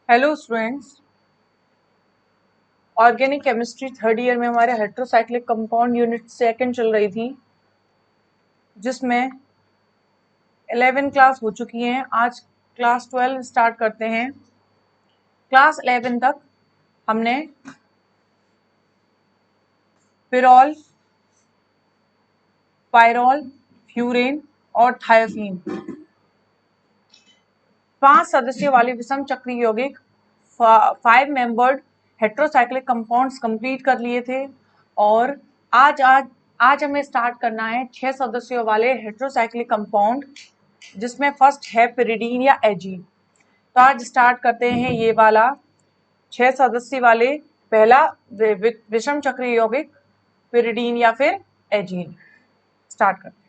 Hello students. Organic chemistry third year में हमारे heterocyclic compound unit second चल रही थी, जिसमें 11 क्लास हो चुकी हैं। आज क्लास 12 स्टार्ट करते हैं। क्लास 11 तक हमने पिरॉल, पायरॉल, फ्यूरेन और थायोफीन 5 सदस्यों वाले विषम चक्रीय यौगिक 5 मेंबर्ड हेट्रोसाइक्लिक कंपाउंड्स कंप्लीट कर लिए थे। और आज आज आज हमें स्टार्ट करना है 6 सदस्यों वाले हेट्रोसाइक्लिक कंपाउंड, जिसमें फर्स्ट है पिरिडीन या एजीन। तो आज स्टार्ट करते हैं ये वाला 6 सदस्य वाले पहला विषम चक्रीय यौगिक पिरिडीन या फिर एजीन। स्टार्ट करते हैं।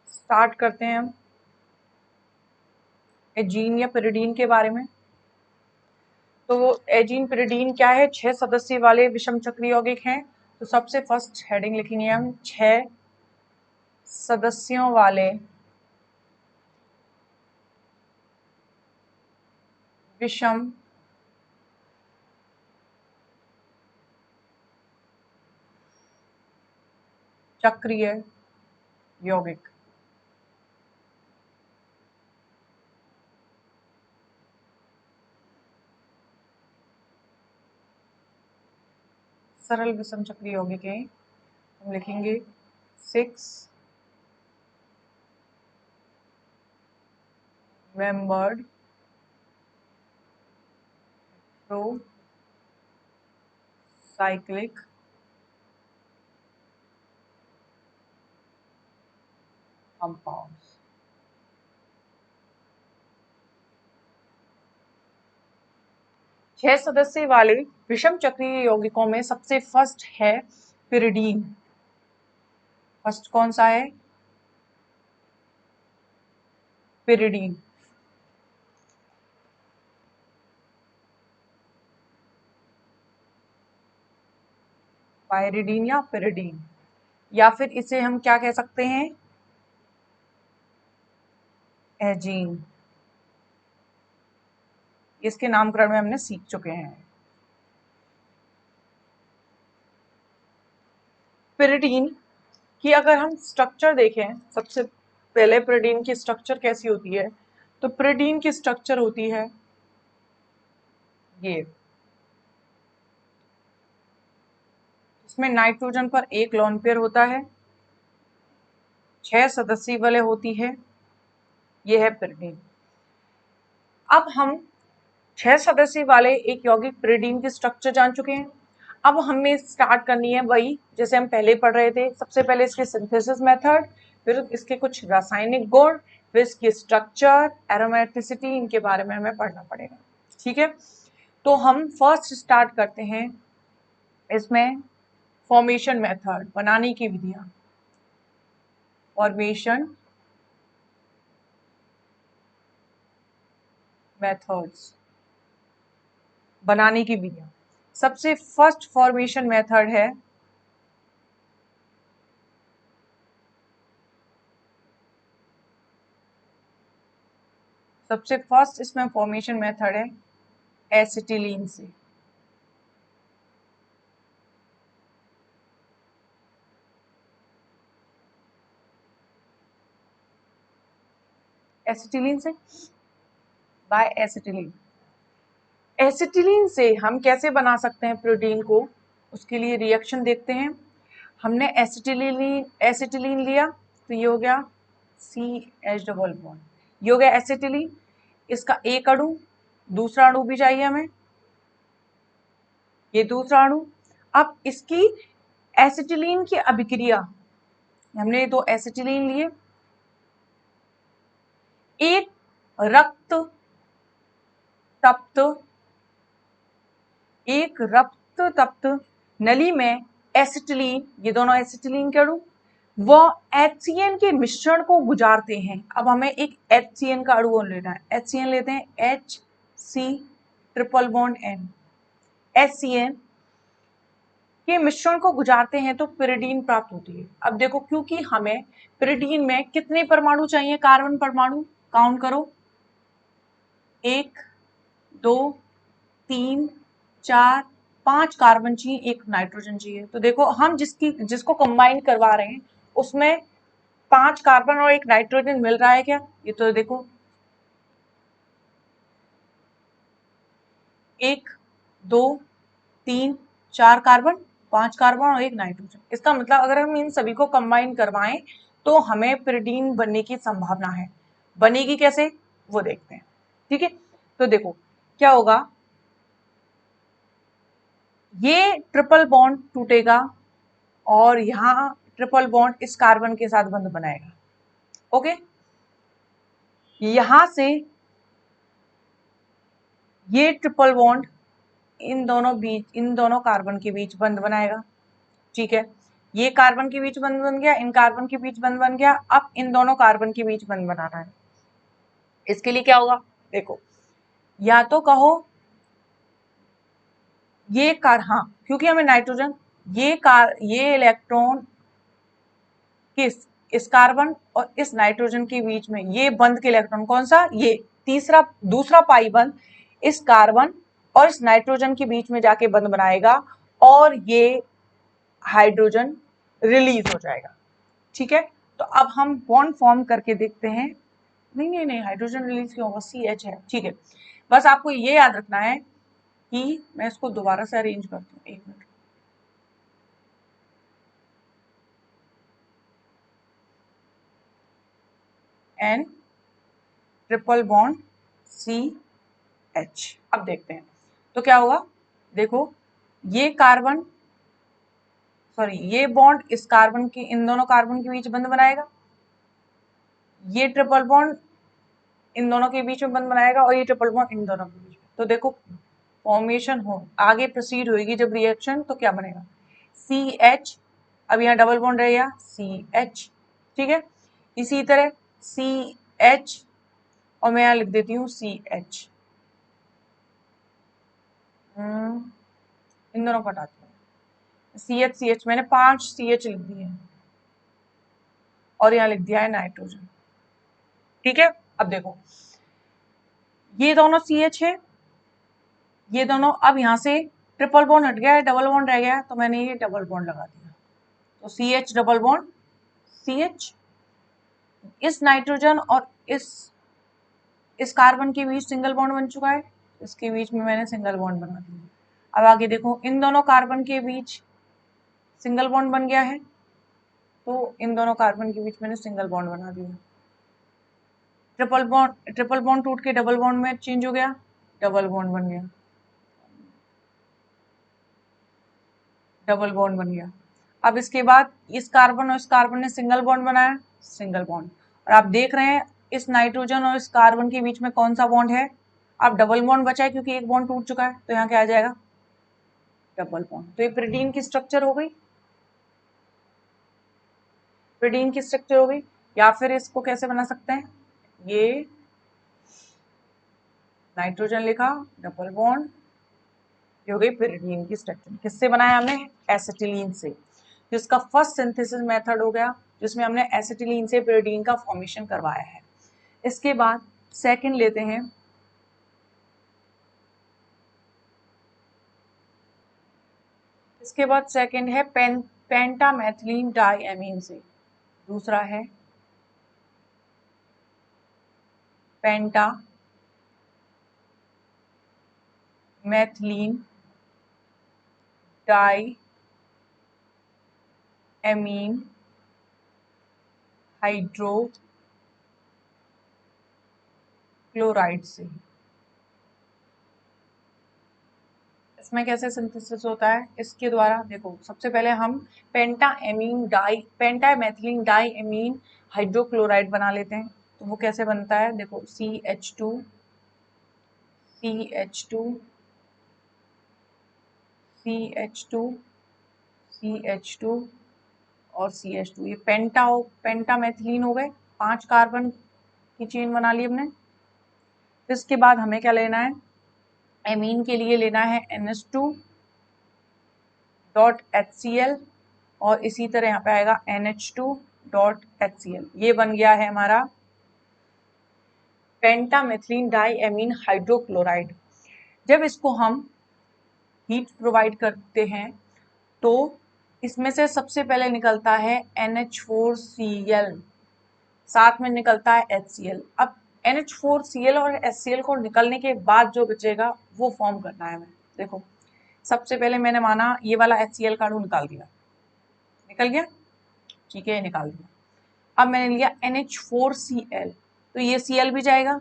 स्टार्ट करते हैं हम एजीन या पिरिडीन के बारे में। तो एजीन पिरिडीन क्या है? 6 सदस्य वाले विषम चक्रीय यौगिक हैं। तो सबसे फर्स्ट हेडिंग लिखेंगे हम 6 सदस्यों वाले विषम चक्रीय यौगिक। सरल विषम चक्रीय यौगिक है। हम लिखेंगे 6 मेंबर्ड हेट्रोसाइक्लिक कंपाउंड्स। छह सदस्य वाले विषम चक्रीय यौगिकों में सबसे फर्स्ट है पिरिडीन। फर्स्ट कौन सा है? पिरिडीन। पायरिडीन या पिरिडीन, या फिर इसे हम क्या कह सकते हैं? एजीन। इसके नामकरण में हमने सीख चुके हैं। पिरिडीन की अगर हम स्ट्रक्चर देखें, सबसे पहले पिरिडीन की स्ट्रक्चर कैसी होती है? तो पिरिडीन की स्ट्रक्चर होती है ये। इसमें नाइट्रोजन पर एक लोन पेयर होता है, 6 सदस्य वाले होती है। ये है पिरिडीन। अब हम 6 सदस्य वाले एक यौगिक पिरिडीन की स्ट्रक्चर जान चुके हैं। अब हमें स्टार्ट करनी है वही जैसे हम पहले पढ़ रहे थे। सबसे पहले इसके सिंथेसिस मेथड, फिर इसके कुछ रासायनिक गुण, फिर इसकी स्ट्रक्चर, एरोमेटिसिटी, इनके बारे में हमें पढ़ना पड़ेगा। ठीक है, तो हम फर्स्ट स्टार्ट करते हैं इसमें फॉर्मेशन मेथड, बनाने की विधियां। फॉर्मेशन मेथड्स, बनाने की विधियां। सबसे फर्स्ट फॉर्मेशन मेथड है सबसे फर्स्ट इसमें फॉर्मेशन मेथड है एसिटिलीन से। एसिटिलीन से बाय एसिटिलीन। एसिटिलीन से हम कैसे बना सकते हैं प्रोटीन को? उसके लिए रिएक्शन देखते हैं। हमने एसिटिलीन लिया तो ये हो गया CH डबल बॉन्ड, ये हो गया एसिटिलीन। इसका एक अणु, दूसरा अणु भी चाहिए हमें, ये दूसरा अणु। अब इसकी एसिटिलीन की अभिक्रिया, हमने दो एसिटिलीन लिए, एक रक्त तप्त नली में एसिटिलीन, ये दोनों एसिटिलीन के अणु वो HCN के मिश्रण को गुजारते हैं। अब हमें एक HCN का अणु लेना है। HCN लेते हैं, HC triple bond N। HCN ये मिश्रण को गुजारते हैं तो पिरिडीन प्राप्त होती है। अब देखो, क्योंकि हमें पिरिडीन में कितने परमाणु चाहिए, कार्बन परमाणु, काउंट करो, 1 2 3 4 5 कार्बन चाहिए, 1 नाइट्रोजन चाहिए। तो देखो हम जिसको कंबाइन करवा रहे हैं उसमें 5 कार्बन और 1 नाइट्रोजन मिल रहा है क्या? ये तो देखो 1 2 3 4 कार्बन, 5 कार्बन और 1 नाइट्रोजन। इसका मतलब अगर हम इन सभी को कंबाइन करवाएं तो हमें पिरिडीन बनने की संभावना है। बनेगी कैसे वो देखते हैं। ठीक है, तो देखो क्या होगा, ये ट्रिपल बॉन्ड टूटेगा और यहां ट्रिपल बॉन्ड इस कार्बन के साथ बंध बनाएगा। ओके, यहां से ये ट्रिपल बॉन्ड इन दोनों कार्बन के बीच बंध बनाएगा। ठीक है, ये कार्बन के बीच बंध बन गया, इन कार्बन के बीच बंध बन गया। अब इन दोनों कार्बन के बीच बंध बनाना है। इसके लिए क्या होगा, देखो, या तो कहो हाँ, क्योंकि हमें नाइट्रोजन, ये इलेक्ट्रॉन इस कार्बन और इस नाइट्रोजन के बीच में, ये बंध के इलेक्ट्रॉन कौन सा, ये दूसरा पाई बंध इस कार्बन और इस नाइट्रोजन के बीच में जाके बंध बनाएगा और ये हाइड्रोजन रिलीज हो जाएगा। ठीक है, तो अब हम बॉन्ड फॉर्म करके देखते हैं। नहीं, हाइड्रोजन रिलीज क्यों होगा, CH है। ठीक है, बस आपको ये याद रखना है कि मैं इसको दोबारा से अरेंज करती हूँ, 1 minute. N triple bond CH। अब देखते हैं तो क्या होगा, देखो ये कार्बन, सॉरी, ये बॉन्ड इस कार्बन के, इन दोनों कार्बन के बीच बंध बनाएगा, ये ट्रिपल बॉन्ड इन दोनों के बीच में बंध बनाएगा और ये ट्रिपल बॉन्ड इन दोनों के बीच में। तो देखो फॉर्मेशन हो आगे प्रोसीड होगी जब रिएक्शन, तो क्या बनेगा, CH। अब यहाँ डबल बॉन्ड रहेगा, CH। ठीक है, इसी तरह CH और मैं यहाँ लिख देती हूँ CH। इन दोनों को हटाती हूँ, CH मैंने 5 CH लिख दिए हैं और यहाँ लिख दिया है नाइट्रोजन। ठीक है, अब देखो ये दोनों CH है, ये दोनों, अब यहाँ से ट्रिपल बॉन्ड हट गया है, डबल बॉन्ड रह गया है, तो मैंने ये डबल बॉन्ड लगा दिया। तो CH डबल बॉन्ड CH, इस नाइट्रोजन और इस कार्बन के बीच सिंगल बॉन्ड बन चुका है, इसके बीच में मैंने सिंगल बॉन्ड बना दिया। अब आगे देखो, इन दोनों कार्बन के बीच सिंगल बॉन्ड बन गया है, तो इन दोनों कार्बन के बीच मैंने सिंगल बॉन्ड बना दिया। ट्रिपल बॉन्ड टूट के डबल बॉन्ड में चेंज हो गया, डबल बॉन्ड बन गया, डबल बॉन्ड बन गया। अब इसके बाद इस कार्बन और इस कार्बन ने सिंगल बॉन्ड बनाया, सिंगल बॉन्ड। और आप देख रहे हैं इस नाइट्रोजन और इस कार्बन के बीच में कौन सा बॉन्ड है, अब डबल बॉन्ड बचा है क्योंकि एक बॉन्ड टूट चुका है, तो यहाँ क्या आ जाएगा, डबल बॉन्ड। तो ये पिरिडीन की स्ट्रक्चर हो गई, पिरिडीन की स्ट्रक्चर हो गई। या फिर इसको कैसे बना सकते हैं, ये नाइट्रोजन लिखा, डबल बॉन्ड, ये हो गई पिरिडीन की स्ट्रक्चर। किससे बनाया हमने, एसिटिलीन से, जिसका फर्स्ट सिंथेसिस मेथड हो गया, जिसमें हमने एसिटिलीन से पिरिडीन का फॉर्मेशन करवाया है। इसके बाद सेकंड लेते हैं, इसके बाद सेकंड है पेंटामेथिलीन डाइएमीन से। दूसरा है पेंटामेथिलीन डाइएमीन हाइड्रोक्लोराइड से। इसमें कैसे सिंथेसिस होता है, इसके द्वारा देखो, सबसे पहले हम पेंटामेथिलीन डाइएमीन हाइड्रोक्लोराइड बना लेते हैं। तो वो कैसे बनता है, देखो CH2 CH2 CH2 CH2 और CH2, ये पेंटामेथिलीन हो गए, 5 कार्बन की चेन बना ली हमने। इसके बाद हमें क्या लेना है, एमीन के लिए लेना है NH2 HCl और इसी तरह यहाँ पे आएगा NH2.HCl। ये बन गया है हमारा पेंटामेथिलीन डाईएमीन हाइड्रोक्लोराइड। जब इसको हम हीट प्रोवाइड करते हैं तो इसमें से सबसे पहले निकलता है NH4Cl, साथ में निकलता है HCl। अब NH4Cl और HCl को निकलने के बाद जो बचेगा वो फॉर्म करना है हमें। देखो सबसे पहले मैंने माना ये वाला HCl का अणु निकाल दिया, निकल गया, ठीक है, निकाल दिया। अब मैंने लिया NH4Cl, तो ये Cl भी जाएगा,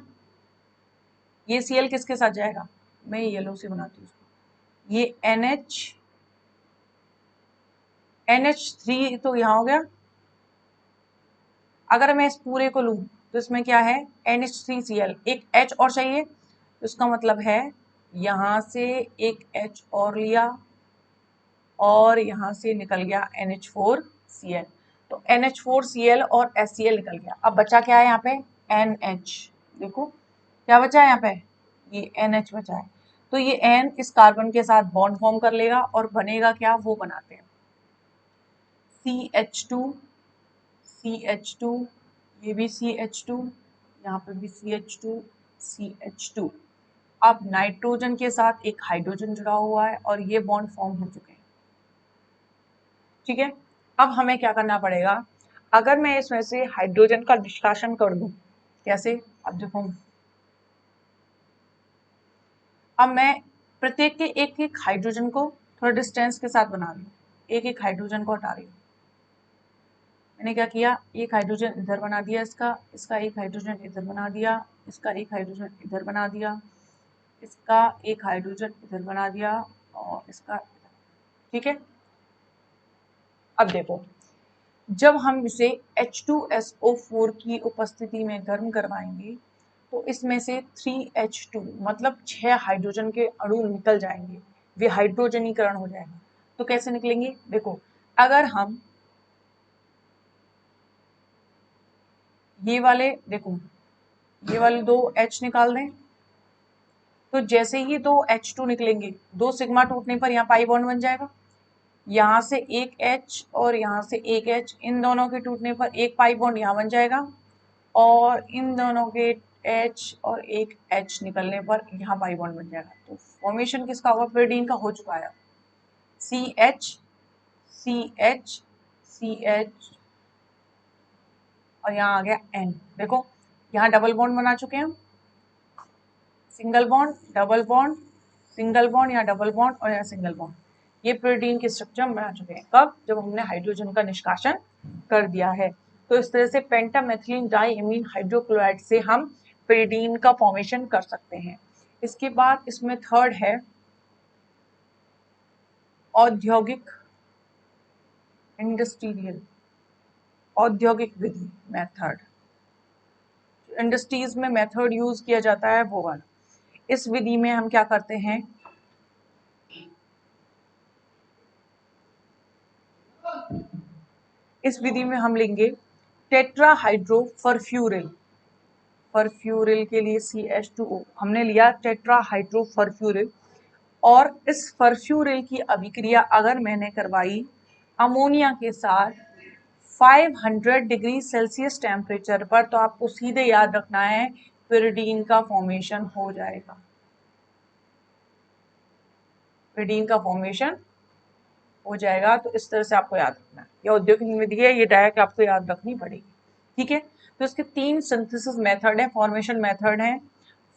ये Cl किसके साथ जाएगा, मैं येलो से बनाती हूँ, ये NH3 तो यहाँ हो गया। अगर मैं इस पूरे को लूं तो इसमें क्या है NH3Cl, एक H और चाहिए, तो इसका मतलब है यहां से एक H और लिया और यहां से निकल गया NH4Cl, तो NH4Cl और HCl निकल गया। अब बचा क्या है यहाँ पे NH, देखो क्या बचा है यहाँ पे, ये NH बचा है। तो ये N इस कार्बन के साथ बॉन्ड फॉर्म कर लेगा और बनेगा क्या, वो बनाते हैं CH2, CH2, ये भी CH2, यहाँ पे भी CH2, CH2। अब नाइट्रोजन के साथ एक हाइड्रोजन जुड़ा हुआ है और ये बॉन्ड फॉर्म हो चुके हैं, ठीक है। अब हमें क्या करना पड़ेगा, अगर मैं इसमें से हाइड्रोजन का निष्कासन कर दूं, कैसे, अब देखो अब मैं प्रत्येक के एक एक हाइड्रोजन को थोड़ा डिस्टेंस के साथ बना रही हूँ, एक एक हाइड्रोजन को हटा रही हूँ। मैंने क्या किया, एक हाइड्रोजन इधर बना दिया, इसका एक हाइड्रोजन इधर बना दिया, इसका एक हाइड्रोजन इधर बना दिया, इसका एक हाइड्रोजन इधर बना दिया और इसका, ठीक है। अब देखो जब हम इसे H2SO4 की उपस्थिति में गर्म करवाएंगे तो इसमें से 3H2 मतलब 6 हाइड्रोजन के अणु निकल जाएंगे, वे हाइड्रोजनीकरण हो जाएगा। तो कैसे निकलेंगे, देखो अगर हम ये वाले, देखो ये वाले दो H निकाल दें तो जैसे ही दो H2 निकलेंगे, दो सिग्मा टूटने पर यहाँ पाई बॉन्ड बन जाएगा, यहाँ से एक H और यहाँ से एक H, इन दोनों के टूटने पर एक पाई बॉन्ड यहाँ बन जाएगा और इन दोनों के H और एक H निकलने पर यहाँ पाई बॉन्ड बन जाएगा। तो फॉर्मेशन किसका होगा, pyridine का हो चुका है। CH CH CH और यहाँ आ गया N, देखो यहाँ डबल बॉन्ड बना चुके हैं, single bond double bond single bond, यहाँ डबल बॉन्ड और यहाँ सिंगल बॉन्ड। ये प्रोटीन के स्ट्रक्चर हम बना चुके हैं, कब, जब हमने हाइड्रोजन का निष्कासन कर दिया है। तो इस तरह से पेंटामेथिलीन डाईएमीन हाइड्रोक्लोराइड से हम pyridine का फॉर्मेशन कर सकते हैं। इसके बाद इसमें थर्ड है औद्योगिक इंडस्ट्रियल, औद्योगिक विधि मेथड, इंडस्ट्रीज में मेथड यूज किया जाता है वो वाला। इस विधि में हम क्या करते हैं, इस विधि में हम लेंगे टेट्राहाइड्रोफरफ्यूरिल, फरफ्यूरिल के लिए CH2O हमने लिया टेट्राहाइड्रोफरफ्यूरिल, और इस फरफ्यूरिल की अभिक्रिया अगर मैंने करवाई अमोनिया के साथ 500 डिग्री सेल्सियस टेम्परेचर पर, तो आपको सीधे याद रखना है pyridine का फॉर्मेशन हो जाएगा, pyridine का फॉर्मेशन हो जाएगा। तो इस तरह से आपको याद रखना है, ये औद्योगिक विधि है, ये डायरेक्ट आपको याद रखनी पड़ेगी, ठीक है। तो इसके तीन सिंथेसिस मेथड है, फॉर्मेशन मेथड है।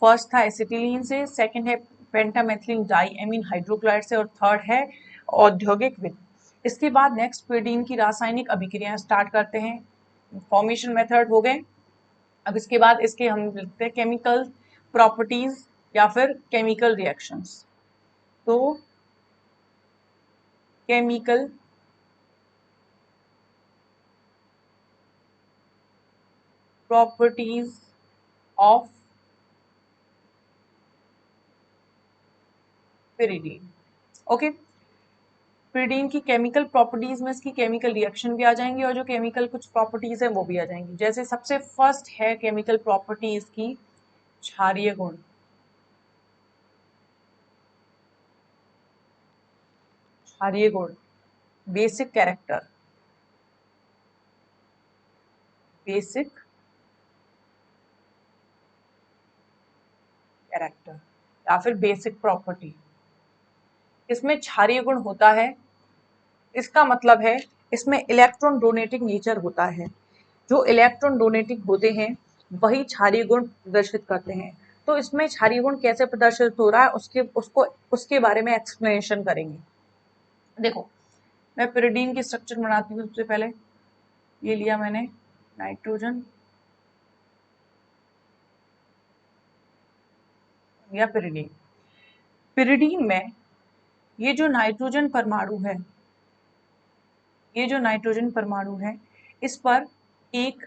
फर्स्ट था एसिटिलीन से, सेकंड है पेंटामेथिलीन डाईएमीन हाइड्रोक्लोराइड से और थर्ड है औद्योगिक विधि। इसके बाद नेक्स्ट pyridine की रासायनिक अभिक्रियाएं स्टार्ट करते हैं, फॉर्मेशन मेथड हो गए। अब इसके बाद इसके हम लिखते हैं केमिकल प्रॉपर्टीज या फिर केमिकल रिएक्शंस। तो chemical properties of pyridine, okay. pyridine की केमिकल प्रॉपर्टीज में इसकी केमिकल रिएक्शन भी आ जाएंगी और जो केमिकल कुछ प्रॉपर्टीज है वो भी आ जाएंगी। जैसे सबसे फर्स्ट है केमिकल प्रॉपर्टीज की क्षारीय गुण, क्षारीय गुण बेसिक कैरेक्टर, बेसिक कैरेक्टर या फिर बेसिक प्रॉपर्टी। इसमें क्षारीय गुण होता है, इसका मतलब है इसमें इलेक्ट्रॉन डोनेटिंग नेचर होता है। जो इलेक्ट्रॉन डोनेटिंग होते हैं वही क्षारीय गुण प्रदर्शित करते हैं। तो इसमें क्षारीय गुण कैसे प्रदर्शित हो रहा है उसके बारे में एक्सप्लेनेशन करेंगे। देखो, मैं pyridine की स्ट्रक्चर बनाती हूँ। सबसे पहले ये लिया मैंने नाइट्रोजन या pyridine। pyridine में ये जो नाइट्रोजन परमाणु है, ये जो नाइट्रोजन परमाणु है, इस पर एक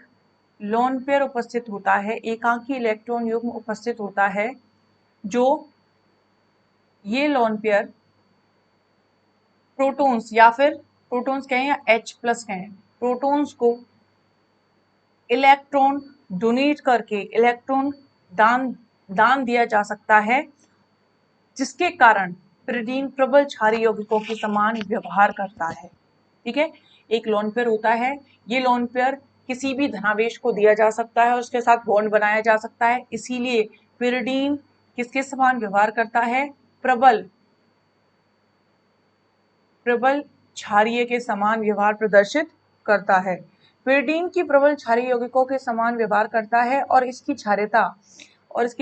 लोन पेयर उपस्थित होता है, एकांकी इलेक्ट्रॉन युग्म उपस्थित होता है, जो ये लोन पेयर प्रोटॉन्स या फिर प्रोटॉन्स कहें या H+ कहें, प्रोटॉन्स को इलेक्ट्रॉन डोनेट करके इलेक्ट्रॉन दान दिया जा सकता है, जिसके कारण pyridine प्रबल क्षारीय यौगिकों के समान व्यवहार करता है। ठीक है, एक लोन पेयर होता है, ये लोन पेयर किसी भी धनावेश को दिया जा सकता है, उसके साथ बॉन्ड बनाया जा सकता है, इसीलिए pyridine किसके समान व्यवहार करता है? प्रबल क्षारीय के समान व्यवहार प्रदर्शित करता है। pyridine की प्रबल क्षारीय यौगिकों के समान व्यवहार करता है और इसकी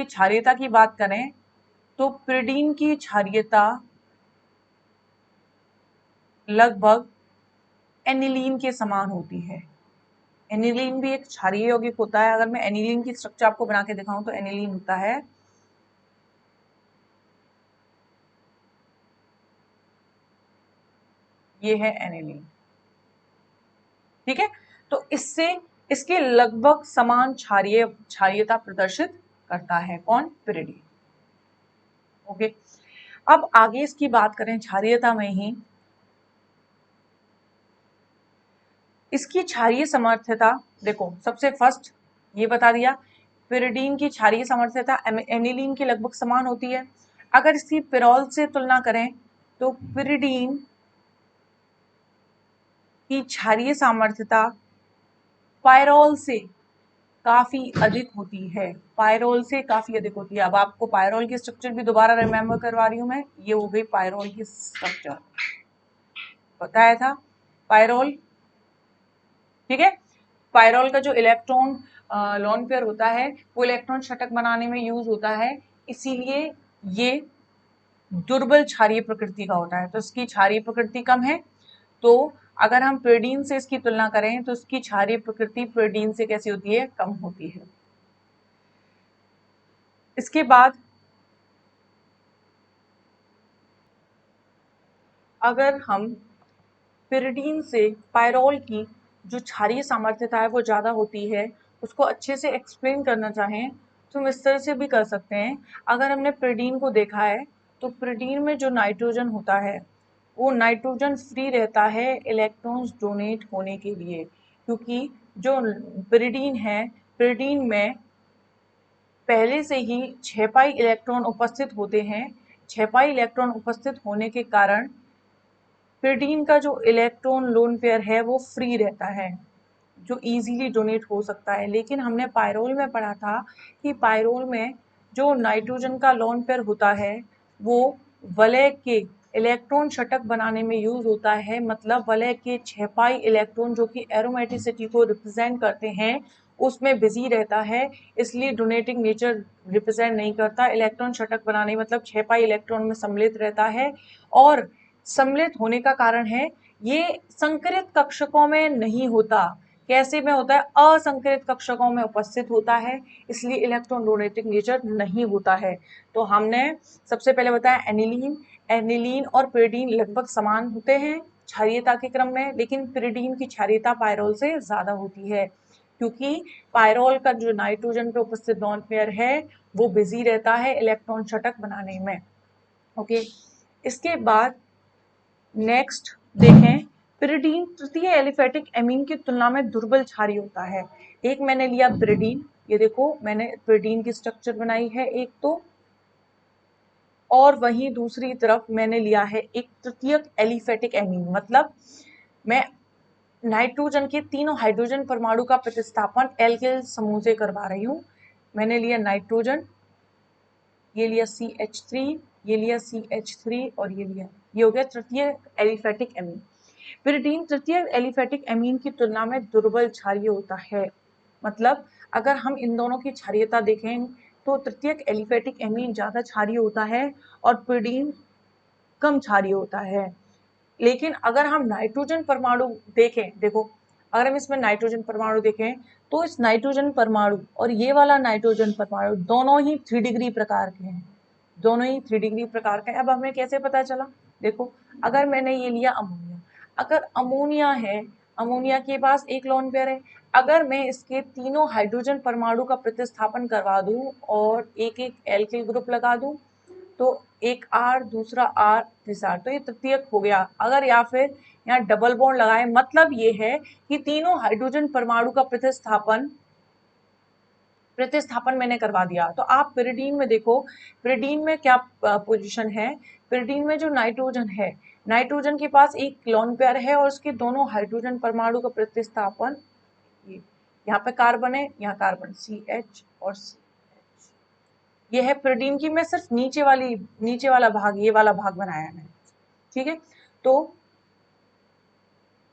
क्षारीयता की बात करें तो pyridine की क्षारीयता लगभग एनिलीन के समान होती है। एनिलीन भी एक क्षारीय यौगिक होता है। अगर मैं एनिलीन की स्ट्रक्चर आपको बना के दिखाऊं तो एनिलीन होता है, ये है एनिलीन। ठीक है, तो इसके लगभग समान क्षारीयता प्रदर्शित करता है कौन? pyridine। ओके, अब आगे इसकी बात करें क्षारीयता में ही, इसकी क्षारीय सामर्थ्यता देखो, सबसे फर्स्ट ये बता दिया pyridine की क्षारीय सामर्थ्यता एनिलीन के लगभग समान होती है। अगर इसकी पिरोल से तुलना करें तो pyridine की क्षारीय सामर्थ्यता पायरोल से काफी अधिक होती है, पायरोल से काफी अधिक होती है। अब आपको पायरोल की स्ट्रक्चर भी दोबारा रिमेम्बर करवा रही हूं मैं, ये हो गई पायरोल की स्ट्रक्चर, बताया था पायरोल। ठीक है, पायरोल का जो इलेक्ट्रॉन लोन पेयर होता है वो इलेक्ट्रॉन षटक बनाने में यूज होता है, इसीलिए ये दुर्बल क्षारीय प्रकृति का होता है। तो इसकी क्षारीय प्रकृति कम है। तो अगर हम pyridine से इसकी तुलना करें तो इसकी क्षारीय प्रकृति pyridine से कैसी होती है? कम होती है। इसके बाद अगर हम pyridine से पायरोल की जो क्षारीय सामर्थ्यता है वो ज्यादा होती है, उसको अच्छे से एक्सप्लेन करना चाहें तो हम इस तरह से भी कर सकते हैं। अगर हमने pyridine को देखा है तो pyridine में जो नाइट्रोजन होता है वो नाइट्रोजन फ्री रहता है इलेक्ट्रॉन्स डोनेट होने के लिए, क्योंकि जो pyridine है, pyridine में पहले से ही 6 पाई इलेक्ट्रॉन उपस्थित होते हैं। 6 पाई इलेक्ट्रॉन उपस्थित होने के कारण pyridine का जो इलेक्ट्रॉन लोन पेयर है वो फ्री रहता है, जो इजीली डोनेट हो सकता है। लेकिन हमने पायरोल में पढ़ा था कि पायरोल में जो नाइट्रोजन का लोन पेयर होता है वो वलय के इलेक्ट्रॉन षटक बनाने में यूज होता है, मतलब वलय के 6 पाई इलेक्ट्रॉन जो कि एरोमेटिसिटी को रिप्रेजेंट करते हैं उसमें बिजी रहता है, इसलिए डोनेटिंग नेचर रिप्रेजेंट नहीं करता। इलेक्ट्रॉन षटक बनाने मतलब 6 पाई इलेक्ट्रॉन में सम्मिलित रहता है, और सम्मिलित होने का कारण है ये संकरित कक्षकों में नहीं होता। कैसे में होता है? असंकरित कक्षकों में उपस्थित होता है, इसलिए इलेक्ट्रॉन डोनेटिंग नेचर नहीं होता है। तो हमने सबसे पहले बताया एनिलीन और pyridine लगभग समान होते हैं क्षारीयता के क्रम में, लेकिन pyridine की क्षारीयता पायरोल से ज्यादा होती है, क्योंकि पायरोल का जो नाइट्रोजन पे उपस्थित लोन पेयर है वो बिजी रहता है इलेक्ट्रॉन षटक बनाने में। ओके, इसके बाद नेक्स्ट देखें, pyridine तृतीय एलिफेटिक एमीन की तुलना में दुर्बल क्षारीय होता है। एक मैंने लिया pyridine, ये देखो मैंने pyridine की स्ट्रक्चर बनाई है एक तो, और वहीं दूसरी तरफ मैंने लिया है एक तृतीयक एलिफेटिक एमीन, मतलब मैं नाइट्रोजन के तीनों हाइड्रोजन परमाणु का प्रतिस्थापन एल्किल समूह से करवा रही हूँ। मैंने लिया नाइट्रोजन, ये लिया CH3, ये लिया CH3 और ये हो गया तृतीय एलिफेटिक एमीन। पिरिडीन तृतीय एलिफेटिक एमीन की तुलना में दुर्बल क्षारीय होता है। मतलब अगर हम इन दोनों की क्षारीयता देखें तो तृतीयक एलिफेटिक एमीन ज्यादा क्षारीय होता है और पिरिडीन कम क्षारीय होता है। लेकिन अगर हम नाइट्रोजन परमाणु देखें, देखो अगर हम इसमें नाइट्रोजन परमाणु देखें तो इस नाइट्रोजन परमाणु और ये वाला नाइट्रोजन परमाणु दोनों ही 3 डिग्री प्रकार के हैं, दोनों ही 3 डिग्री प्रकार का है। अब हमें कैसे पता चला, देखो अगर मैंने ये लिया अमोनिया, अगर अमोनिया है, अमोनिया के पास एक लोन पेयर है, अगर मैं इसके तीनों हाइड्रोजन परमाणु का प्रतिस्थापन करवा दूं और एक एक एल्किल ग्रुप लगा दूं तो एक R दूसरा R तीसरा, तो ये तृतीयक हो गया। अगर या फिर यहाँ डबल बॉन्ड लगाए, मतलब ये है कि तीनों हाइड्रोजन परमाणु का प्रतिस्थापन मैंने करवा दिया। तो आप पिरिडीन में देखो, पिरिडीन में क्या पोजीशन है, पिरिडीन में जो नाइट्रोजन है, नाइट्रोजन के पास एक लोन पेयर है और उसके दोनों हाइड्रोजन परमाणु का प्रतिस्थापन, ये यहाँ पे कार्बन है, यहाँ कार्बन CH और CH, ये है पिरिडीन की। मैं सिर्फ नीचे वाला भाग, ये वाला भाग बनाया है, ठीक है। तो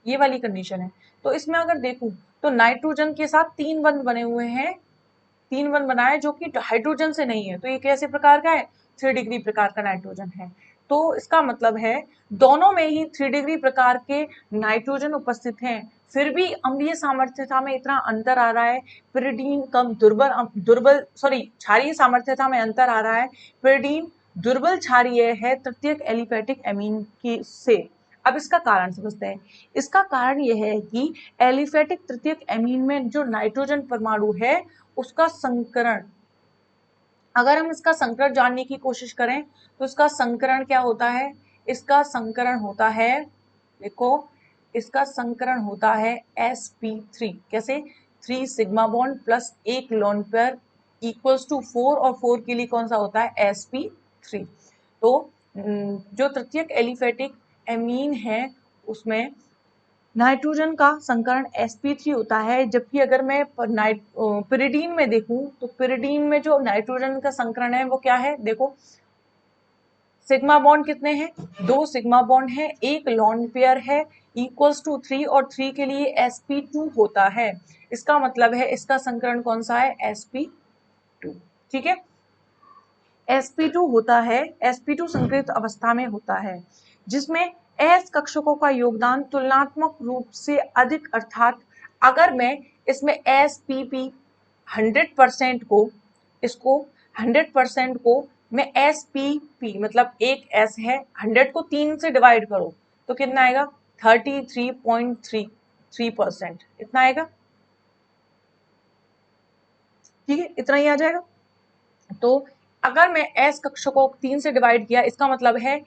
ये वाली कंडीशन है। तो इसमें अगर देखूं तो नाइट्रोजन के साथ 3 बंध बने हुए हैं, 3 बंध बनाए जो कि हाइड्रोजन से नहीं है, तो ये कैसे प्रकार का है, 3 डिग्री प्रकार का नाइट्रोजन है। तो इसका मतलब है दोनों में ही 3 डिग्री प्रकार के नाइट्रोजन उपस्थित हैं, फिर भी अम्लीय सामर्थ्यता में इतना अंतर आ रहा है। पिरिडीन कम दुर्बल क्षारीय सामर्थ्यता में अंतर आ रहा है, पिरिडीन दुर्बल क्षारीय है तृतीयक एलिफेटिक एमीन की से। अब इसका कारण समझते हैं। इसका कारण यह है कि एलिफेटिक तृतीयक एमीन में जो नाइट्रोजन परमाणु है उसका संकरण, अगर हम इसका संकरण जानने की कोशिश करें तो इसका संकरण क्या होता है, इसका संकरण होता है, देखो इसका संकरण होता है sp3, कैसे 3 सिग्मा बॉन्ड प्लस एक लोन पेयर इक्वल्स टू 4 और 4 के लिए कौन सा होता है sp3। तो जो तृतीयक एलिफेटिक एमीन है उसमें नाइट्रोजन का संकरण sp3 होता है, जबकि अगर मैं पिरिडीन में देखूं तो पिरिडीन में जो नाइट्रोजन का संकरण है वो क्या है, देखो सिग्मा बॉन्ड कितने हैं, 2 सिग्मा बॉन्ड है, एक लॉन पेयर है इक्वल्स टू 3 और 3 के लिए sp2 होता है। इसका मतलब है इसका संकरण कौन सा है sp2, ठीक है। sp2 होता है, sp2 संकृत अवस्था में होता है जिसमें s कक्षकों का योगदान तुलनात्मक रूप से अधिक, अर्थात अगर मैं इसमें spp 100% को, इसको 100% को मैं spp मतलब एक s है 100 को 3 से डिवाइड करो तो कितना आएगा 33.33%, इतना आएगा, ठीक है, इतना ही आ जाएगा। तो अगर मैं s कक्षकों को 3 से डिवाइड किया, इसका मतलब है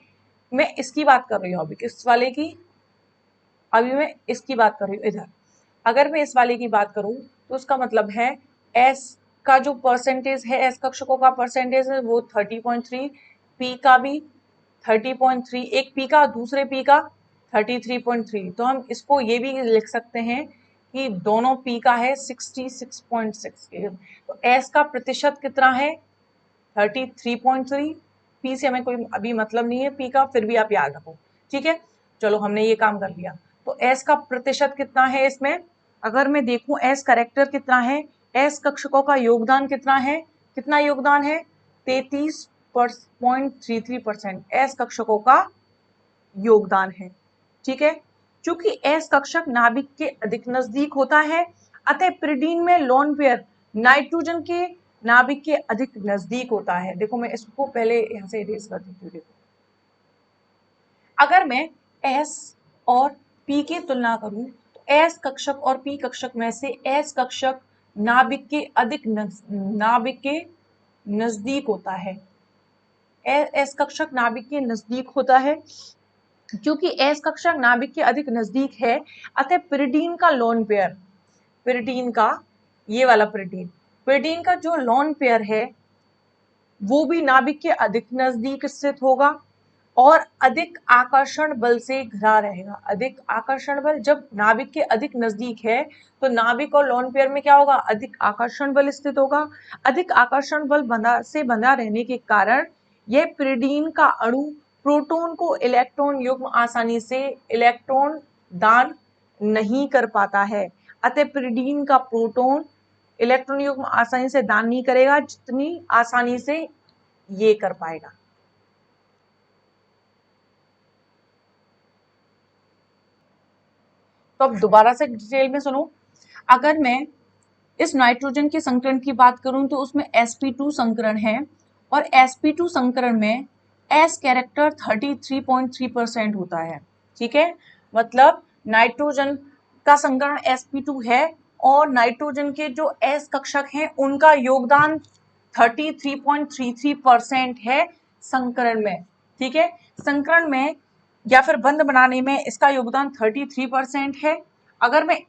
मैं इसकी बात कर रही हूँ अभी, किस वाले की, अभी मैं इसकी बात कर रही हूँ इधर। अगर मैं इस वाले की बात करूं तो उसका मतलब है s का जो परसेंटेज है, s कक्षकों का परसेंटेज है वो 30.3, p का भी 30.3, एक p का दूसरे p का 33.3। तो हम इसको ये भी लिख सकते हैं कि दोनों p का है 66.6 के। तो s का प्रतिशत कितना है 33.3, p से हमें कोई अभी मतलब नहीं है p का, फिर भी आप याद रखो, ठीक है। चलो हमने ये काम कर लिया। तो s का प्रतिशत कितना है इसमें, अगर मैं देखूं s करेक्टर कितना है, s कक्षकों का योगदान कितना है, कितना योगदान है 33.33% s कक्षकों का योगदान है, ठीक है। चूंकि s कक्षक नाभिक के अधिक नजदीक होता है अतः पिरिडीन में लोन पेयर नाइट्रोजन के नाभिक के अधिक नजदीक होता है। देखो मैं इसको पहले यहां से इरेज कर देती हूँ। देखो अगर मैं s और p की तुलना करूं तो s कक्षक और p कक्षक में से s कक्षक नाभिक के नजदीक होता है, s कक्षक नाभिक के नजदीक होता है। क्योंकि s कक्षक नाभिक के अधिक नजदीक है अतः पिरिडीन का लोन पेयर, पिरिडीन का ये वाला पिरिडीन का जो लोन पेयर है वो भी नाभिक के अधिक नजदीक स्थित होगा और अधिक आकर्षण बल से घिरा रहेगा। अधिक आकर्षण बल, जब नाभिक के अधिक नजदीक है तो नाभिक और लोन पेयर में क्या होगा, अधिक आकर्षण बल स्थित होगा। अधिक आकर्षण बल बंधा रहने के कारण यह पिरिडीन का अणु प्रोटॉन को इलेक्ट्रॉन युग्म आसानी से इलेक्ट्रॉन दान नहीं कर पाता है। अतः पिरिडीन का प्रोटॉन इलेक्ट्रॉन युग्म आसानी से दान नहीं करेगा जितनी आसानी से ये कर पाएगा। तो अब दोबारा से डिटेल में सुनो। अगर मैं इस नाइट्रोजन के संकरण की बात करूं तो उसमें sp2 संकरण है और sp2 संकरण में s कैरेक्टर 33.3% होता है। ठीक है, मतलब नाइट्रोजन का संकरण sp2 है और नाइट्रोजन के जो s कक्षक हैं उनका योगदान 33.33% है संकरण में। ठीक है, संकरण में या फिर बंध बनाने में इसका योगदान 33% है। अगर मैं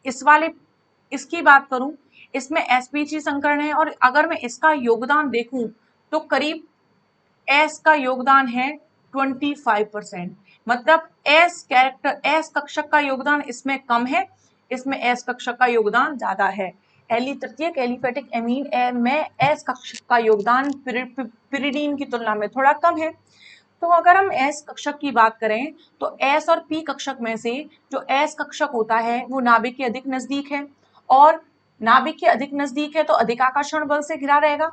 इसकी बात करूं, इसमें sp3 संकरण है और अगर मैं इसका योगदान देखूं तो करीब s का योगदान है 25%। मतलब s कक्षक का योगदान इसमें कम है, इसमें s कक्षक का योगदान ज्यादा है। तृतीयक एलिफेटिक एमीन में s कक्षक का योगदान पिरिडीन की तुलना में थोड़ा कम है। तो अगर हम S कक्षक की बात करें तो S और P कक्षक में से जो S कक्षक होता है वो नाभिक के अधिक नजदीक है और नाभिक के अधिक नजदीक है तो अधिक आकर्षण बल से घिरा रहेगा।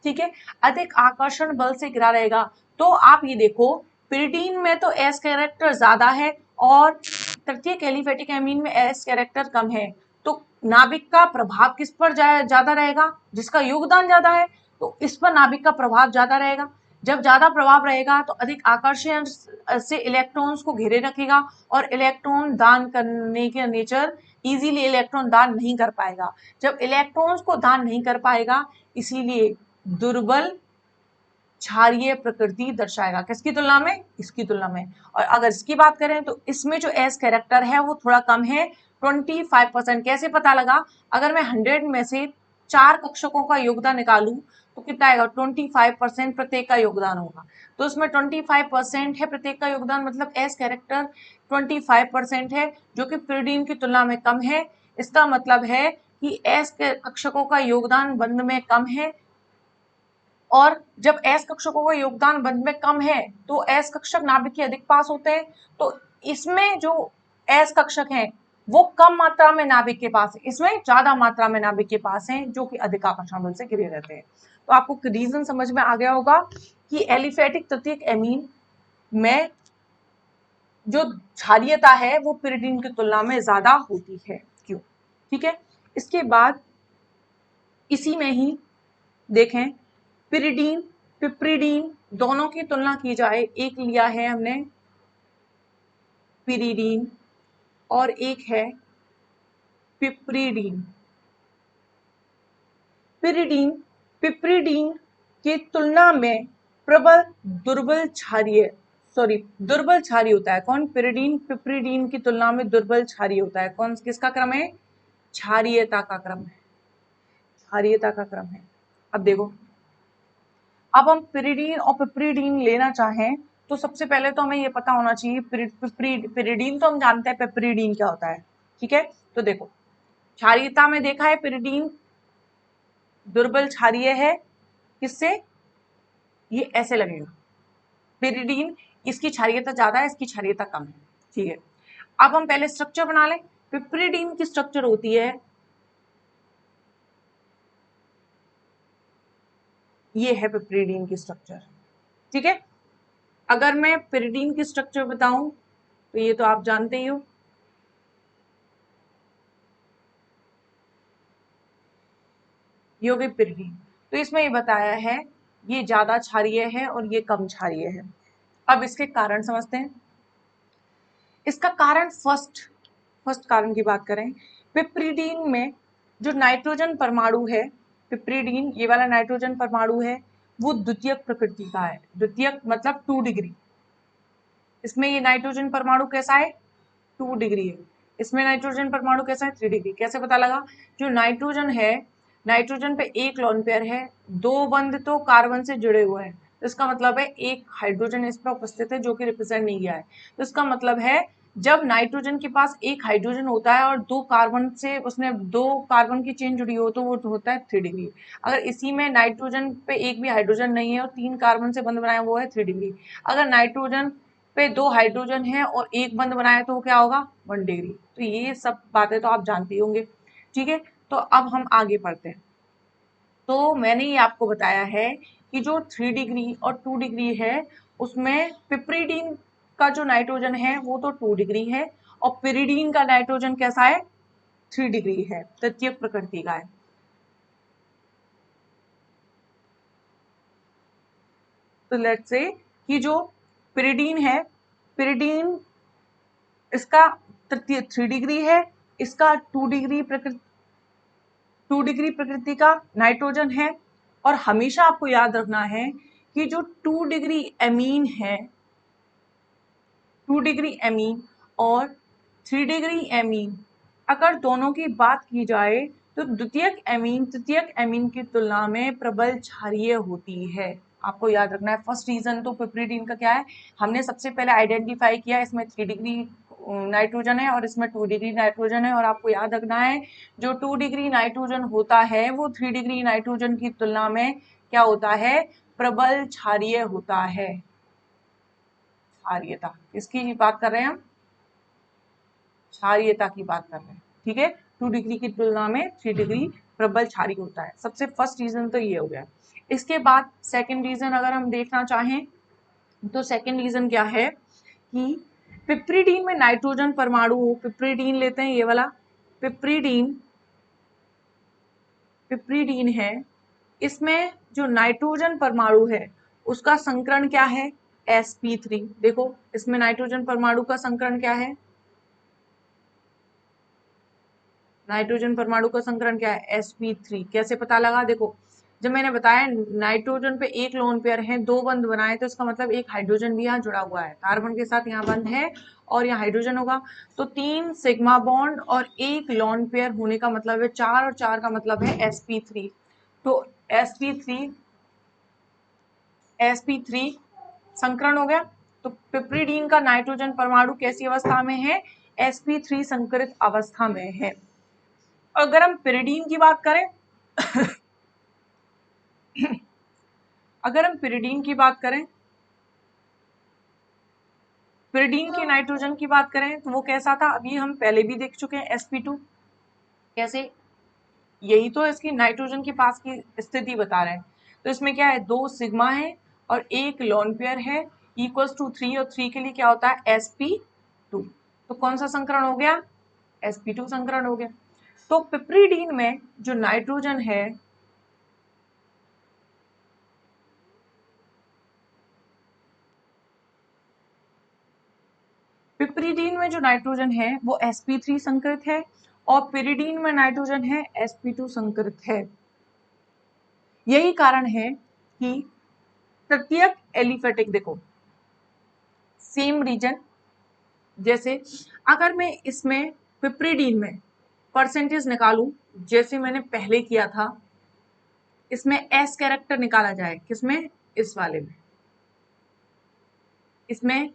ठीक है, अधिक आकर्षण बल से घिरा रहेगा। तो आप ये देखो पिरिडीन में तो S कैरेक्टर ज्यादा है और तृतीयक एलिफेटिक एमीन में S कैरेक्टर कम है। तो नाभिक का प्रभाव किस पर ज्यादा रहेगा, जिसका योगदान ज्यादा है तो इस पर नाभिक का प्रभाव ज्यादा रहेगा। जब ज्यादा प्रभाव रहेगा तो अधिक आकर्षण से इलेक्ट्रॉन्स को घेरे रखेगा और इलेक्ट्रॉन दान करने के नेचर इजीली इलेक्ट्रॉन दान नहीं कर पाएगा। जब इलेक्ट्रॉन्स को दान नहीं कर पाएगा इसीलिए दुर्बल क्षारीय प्रकृति दर्शाएगा। किसकी तुलना में, इसकी तुलना में। और अगर इसकी बात करें तो इसमें जो एस कैरेक्टर है वो थोड़ा कम है 25%। कैसे पता लगा, अगर मैं 100 में से 4 कक्षकों का योगदान निकालूं तो कितना आएगा, 25% प्रत्येक का योगदान होगा। तो इसमें 25% है प्रत्येक का योगदान, मतलब एस कैरेक्टर 25% है जो कि पिरिडीन की तुलना में कम है। इसका मतलब है कि एस कक्षकों का योगदान बंध में कम है और जब एस कक्षकों का योगदान बंध में कम है तो एस कक्षक नाभिक के अधिक पास होते हैं। तो इसमें जो एस कक्षक हैं वो कम मात्रा में नाभिक के पास है, इसमें ज्यादा मात्रा में नाभिक के पास हैं जो कि अधिक आकर्षण बल से घिरे रहते हैं। तो आपको रीजन समझ में आ गया होगा कि एलिफेटिक तृतीयक एमीन में जो क्षारीयता है वो पिरिडीन की तुलना में ज्यादा होती है, क्यों। ठीक है, इसके बाद इसी में ही देखें पिरिडीन पिप्रिडीन दोनों की तुलना की जाए, एक लिया है हमने पिरिडीन और एक है पिप्रिडीन। पिरिडीन पिप्रिडीन की तुलना में प्रबल दुर्बल क्षारीय होता है। कौन, पिरिडीन पिप्रिडीन की तुलना में दुर्बल क्षारीय होता है। कौन, किसका क्रम है, क्षारीयता का क्रम है, क्षारीयता का क्रम है। अब देखो, अब हम पिरिडीन और पिप्रिडीन लेना चाहें तो सबसे पहले तो हमें ये पता होना चाहिए पिरिडीन तो हम जानते हैं, पिप्रिडीन क्या होता है। ठीक है, तो देखो क्षारीयता में देखा है पिरिडीन दुर्बल क्षारीय है, किससे, ये ऐसे लगेगा पिरिडीन इसकी क्षारीयता ज्यादा है, इसकी क्षारीयता कम है। ठीक है, अब हम पहले स्ट्रक्चर बना लें। पिप्रिडीन की स्ट्रक्चर होती है, ये है पिप्रिडीन की स्ट्रक्चर। ठीक है, अगर मैं पिरिडीन की स्ट्रक्चर बताऊं तो ये तो आप जानते ही हो, ये हो गई पिरिडीन। तो इसमें ये बताया है ये ज्यादा क्षारीय है और ये कम क्षारीय है। अब इसके कारण समझते हैं। इसका कारण फर्स्ट कारण की बात करें, पिप्रिडीन में जो नाइट्रोजन परमाणु है, पिप्रिडीन ये वाला नाइट्रोजन परमाणु है वो द्वितीयक प्रकृति का है। द्वितीयक मतलब 2 डिग्री। इसमें ये नाइट्रोजन परमाणु कैसा है, 2 डिग्री है। इसमें नाइट्रोजन परमाणु कैसा है, 3 डिग्री। कैसे पता लगा, जो नाइट्रोजन है, नाइट्रोजन पे एक लोन पेयर है, 2 बंध तो कार्बन से जुड़े हुए हैं, तो इसका मतलब है एक हाइड्रोजन इस पर उपस्थित है जो कि रिप्रेजेंट नहीं किया है। तो इसका मतलब है जब नाइट्रोजन के पास एक हाइड्रोजन होता है और 2 कार्बन से उसने 2 कार्बन की चेन जुड़ी हो तो वो होता है 3 डिग्री। अगर इसी में नाइट्रोजन पे एक भी हाइड्रोजन नहीं है और 3 कार्बन से बंध बनाया वो है 3 डिग्री। अगर नाइट्रोजन पे 2 हाइड्रोजन है और एक बंध बनाया तो वो क्या होगा 1 डिग्री। तो ये सब बातें तो आप जानते होंगे, ठीक है। तो अब हम आगे बढ़ते हैं। तो मैंने ये आपको बताया है कि जो 3 डिग्री और 2 डिग्री है उसमें पिपरीडीन का जो नाइट्रोजन है वो तो 2 डिग्री है और पिरिडीन का नाइट्रोजन कैसा है 3 डिग्री है, तृतीयक प्रकृति का है। तो लेट्स से कि जो पिरिडीन है, पिरिडीन इसका तृतीय 3 डिग्री है, इसका 2 डिग्री प्रकृति का नाइट्रोजन है। और हमेशा आपको याद रखना है कि जो 2 डिग्री एमीन है, 2 डिग्री एमीन और 3 डिग्री एमीन, अगर दोनों की बात की जाए तो द्वितीयक एमीन तृतीयक एमीन की तुलना में प्रबल क्षारीय होती है। आपको याद रखना है। फर्स्ट रीजन तो पिपरीडीन का क्या है, हमने सबसे पहले आइडेंटिफाई किया इसमें 3 डिग्री नाइट्रोजन है और इसमें 2 डिग्री नाइट्रोजन है। और आपको याद रखना है जो 2 डिग्री नाइट्रोजन होता है वो 3 डिग्री नाइट्रोजन की तुलना में क्या होता है, प्रबल क्षारीय होता है। क्षारीयता किसकी बात कर रहे हैं हम, क्षारीयता की बात कर रहे हैं, ठीक है। 2 डिग्री की तुलना में 3 डिग्री प्रबल क्षारीय होता है। सबसे फर्स्ट रीजन तो ये हो गया। इसके बाद सेकंड रीजन अगर हम देखना चाहें तो सेकंड रीजन क्या है कि पिपरीडीन में नाइट्रोजन परमाणु, पिपरीडीन लेते हैं ये वाला, पिपरीडीन, पिपरीडीन है, इसमें जो नाइट्रोजन परमाणु है उसका संकरण क्या है sp3। देखो इसमें नाइट्रोजन परमाणु का संकरण क्या है, नाइट्रोजन परमाणु का संकरण क्या है sp3। कैसे पता लगा, देखो जब मैंने बताया नाइट्रोजन पे एक लोन पेयर है, 2 बंध बनाए तो इसका मतलब एक हाइड्रोजन भी यहाँ जुड़ा हुआ है, कार्बन के साथ यहाँ बंध है और यहाँ हाइड्रोजन होगा। तो 3 सिग्मा बॉन्ड और एक लोन पेयर होने का मतलब है 4 और 4 का मतलब है sp3। तो sp3 संकरण हो गया। तो पिपरीडीन का नाइट्रोजन परमाणु कैसी अवस्था में है, sp3 संकरित अवस्था में है। अगर हम पिरिडीन की बात करें अगर हम पिरिडीन की बात करें, पिरिडीन के नाइट्रोजन की बात करें तो वो कैसा था, अभी हम पहले भी देख चुके हैं sp2 कैसे, यही तो इसकी नाइट्रोजन के पास की स्थिति बता रहे हैं। तो इसमें क्या है 2 सिग्मा है और एक लोन पेयर है इक्वल्स टू 3 और 3 के लिए क्या होता है sp2। तो कौन सा संकरण हो गया, sp2 संकरण हो गया। तो पिपरीडीन में जो नाइट्रोजन है, पिपरीडीन में जो नाइट्रोजन है वो sp3 संकरित है और पिरिडीन में नाइट्रोजन है sp2 संकरित है। यही कारण है कि तृतीयक एलिफेटिक, देखो सेम रीजन, जैसे अगर मैं इसमें पिपरीडीन में परसेंटेज निकालूं जैसे मैंने पहले किया था, इसमें एस कैरेक्टर निकाला जाए, किसमें, इस वाले में, इसमें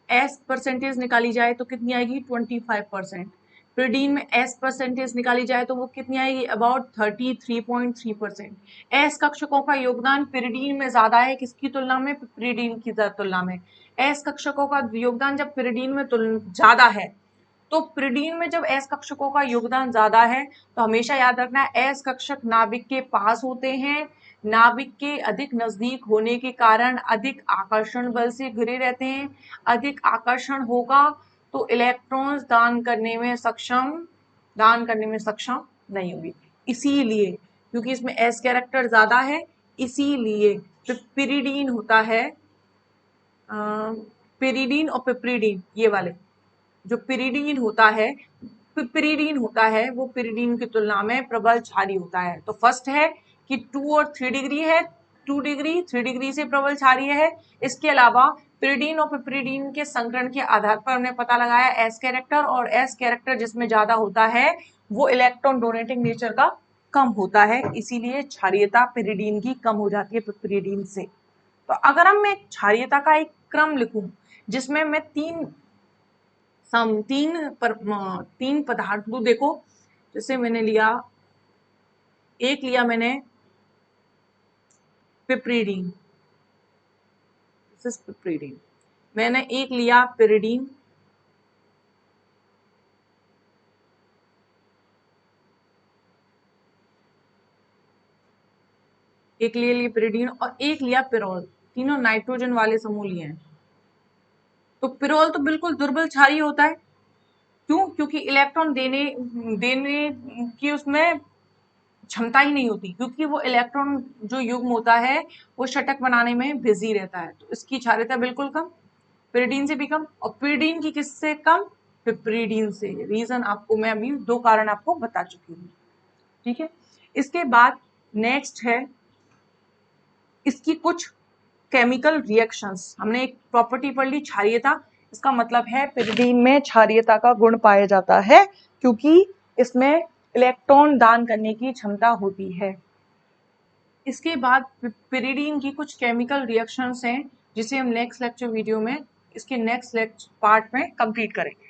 एस परसेंटेज निकाली जाए तो कितनी आएगी 25%। पिरिडीन में एस परसेंटेज निकाली जाए तो वो कितनी आएगी अबाउट 33.3%। एस कक्षकों का योगदान पिरिडीन में ज्यादा है किसकी तुलना में, पिरिडीन की तुलना में। एस कक्षकों का योगदान जब पिरिडीन में ज्यादा है, तो पिरिडीन में जब एस कक्षकों का योगदान ज्यादा है तो हमेशा याद रखना है एस कक्षक नाभिक के पास होते हैं, नाभिक के अधिक नजदीक होने के कारण अधिक आकर्षण बल से घिरे रहते हैं। अधिक आकर्षण होगा तो इलेक्ट्रॉन्स दान करने में सक्षम नहीं होगी। इसीलिए क्योंकि इसमें एस कैरेक्टर ज्यादा है, इसीलिए पिरिडीन होता है, पिरिडीन और पिपरीडीन ये वाले, जो पिरिडीन होता है, पिरिडीन होता है वो पिरिडीन की तुलना में प्रबल क्षारीय होता है। तो फर्स्ट है कि 2 और 3 डिग्री है, 2 डिग्री 3 डिग्री से प्रबल क्षारीय है। इसके अलावा पिरिडीन और पिपरीडीन के संकरण के आधार पर हमने पता लगाया एस कैरेक्टर, और एस कैरेक्टर जिसमें ज्यादा होता है वो इलेक्ट्रॉन डोनेटिंग नेचर का कम होता है, इसीलिए क्षारीयता पिरिडीन की कम हो जाती है पिपरीडीन से। तो अगर हम मैं क्षारीयता का एक क्रम लिखूं जिसमें मैं तीन पदार्थ को देखो, जैसे मैंने लिया, एक लिया मैंने पिपरीडीन, पिपरीडीन, मैंने एक लिया पिरिडीन, एक लिया पिरिडीन और एक लिया पिरोल, तीनों नाइट्रोजन वाले समूह लिए हैं। तो पिरोल तो बिल्कुल दुर्बल क्षारीय होता है। क्यों? क्योंकि इलेक्ट्रॉन देने देने की उसमें क्षमता ही नहीं होती, क्योंकि वो इलेक्ट्रॉन जो युग्म होता है वो षटक बनाने में बिजी रहता है। तो इसकी क्षारीयता बिल्कुल कम, पिरिडीन से भी कम। और पिरिडीन की किससे कम? पिपरीडीन से। रीजन आपको मैं अभी दो कारण आपको बता चुकी हूँ। ठीक है, इसके बाद नेक्स्ट है इसकी कुछ केमिकल रिएक्शंस। हमने एक प्रॉपर्टी पढ़ ली क्षारीयता, इसका मतलब है पिरिडीन में क्षारीयता का गुण पाया जाता है क्योंकि इसमें इलेक्ट्रॉन दान करने की क्षमता होती है। इसके बाद पिरिडीन की कुछ केमिकल रिएक्शंस हैं जिसे हम नेक्स्ट लेक्चर वीडियो में, इसके नेक्स्ट लेक्चर पार्ट में कंप्लीट करेंगे।